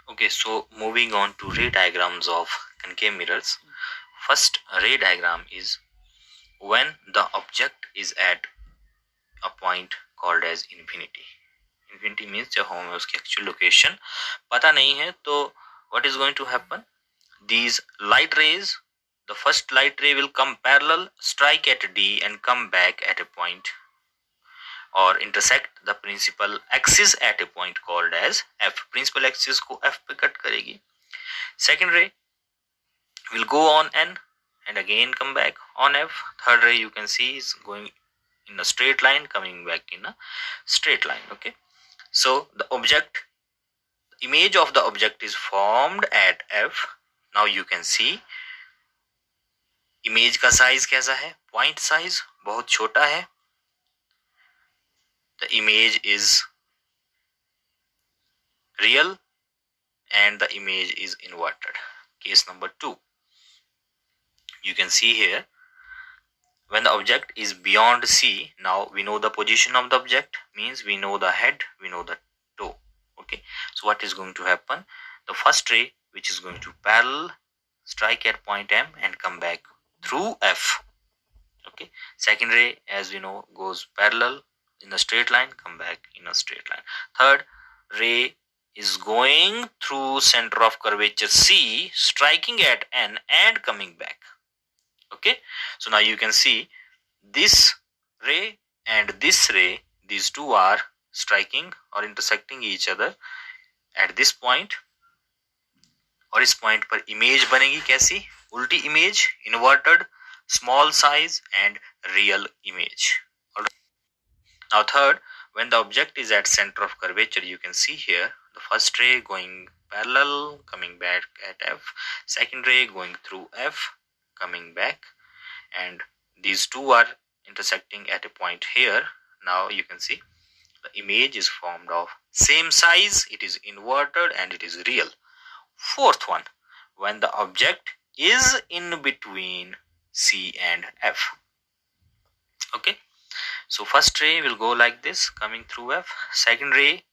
Okay, so moving on to ray diagrams of concave mirrors. First ray diagram is when the object is at a point called as infinity. Infinity means जब हमें उसकी actual location पता नहीं है तो what is going to happen? These light rays, the first light ray will come parallel, strike at D and come back at a point or intersect the principal axis at a point called as F. Principal axis को F पे cut करेगी. Second ray will go on N and again come back on F. Third ray you can see is going in a straight line, coming back in a straight line. Okay, so the object, image of the object is formed at F. Now you can see image का size कैसा है, point size बहुत छोटा है. The image is real and the image is inverted. Case number 2, you can see here when the object is beyond C. Now we know the position of the object, means we know the head, we know the toe. Okay, so what is going to happen? The first ray which is going to parallel strike at point M and come back through F. Okay, second ray as we know goes parallel in a straight line, come back in a straight line. Third ray is going through center of curvature C, striking at N and coming back. Okay, so now you can see this ray and this ray, these two are striking or intersecting each other at this point. और इस point पर image बनेगी कैसी, उल्टी image, inverted, small size and real image. Now third, when the object is at center of curvature, you can see here the first ray going parallel, coming back at F, second ray going through F, coming back, and these two are intersecting at a point here. Now you can see the image is formed of same size, it is inverted and it is real. Fourth one, when the object is in between C and F. Okay, so first ray will go like this, coming through F. Second ray,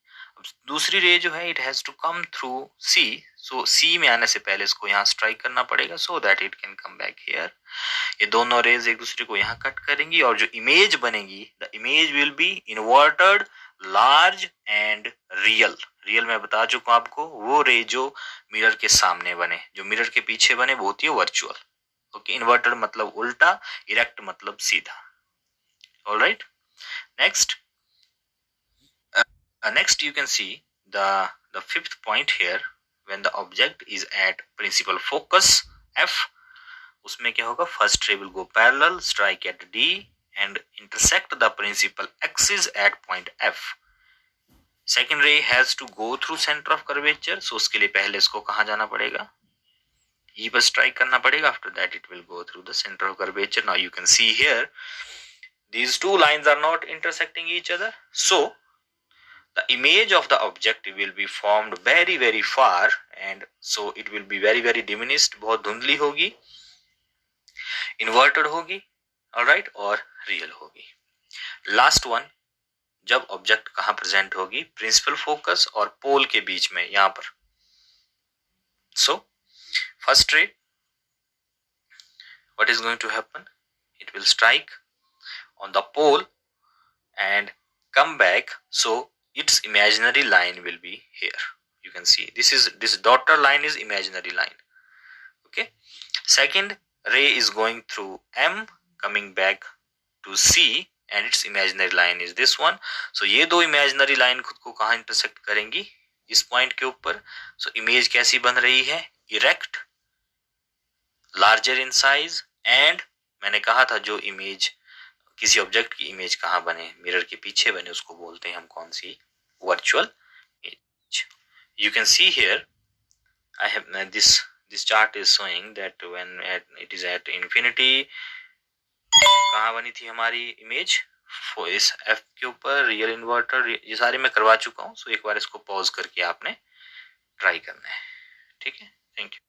दूसरी रे जो है it has to come through C. So C में आने से पहले इसको यहाँ स्ट्राइक करना पड़ेगा so that it can come back here. ये दोनों रेज एक दूसरे को यहाँ कट करेंगी और जो इमेज बनेगी, the image will be inverted, large and real. Real मैं बता चुका हूँ आपको, वो रे जो मिरर के सामने बने, जो मिरर के पीछे बने वो होती है वर्चुअल. ओके, इन्वर्टेड मतलब उल्टा, इरेक्ट मतलब सीधा. Alright, next next you can see the fifth point here. When the object is at principal focus F, उसमें क्या होगा, first ray will go parallel, strike at D and intersect the principal axis at point F. Second ray has to go through center of curvature, so उसके लिए पहले इसको कहाँ जाना पड़ेगा, E पर strike करना पड़ेगा. After that it will go through the center of curvature. Now you can see here these two lines are not intersecting each other, so the image of the object will be formed very very far and so it will be very very diminished, बहुत धुंधली होगी, inverted होगी, alright, और real होगी. Last one, जब object कहाँ present होगी, principal focus और पोल के बीच में, यहां पर. So first ray, what is going to happen, it will strike on the pole and come back, so its imaginary line will be here. You can see this dotted line is imaginary line. Okay, second ray is going through M, coming back to C and its imaginary line is this one. So ये दो imaginary line खुद को कहाँ intersect करेंगी, इस point के ऊपर. So image कैसी बन रही है, erect, larger in size and मैंने कहा था जो इमेज, किसी ऑब्जेक्ट की इमेज कहाँ बने, मिरर के पीछे बने, उसको बोलते हैं हम कौन सी, virtual image. You can see here I have this chart is showing that when it is at infinity, कहाँ बनी थी हमारी इमेज, इस F के ऊपर, रियल, इन्वर्टर, ये सारे मैं करवा चुका हूँ. सो एक बार इसको पॉज करके आपने ट्राई करना है. ठीक है, थैंक यू.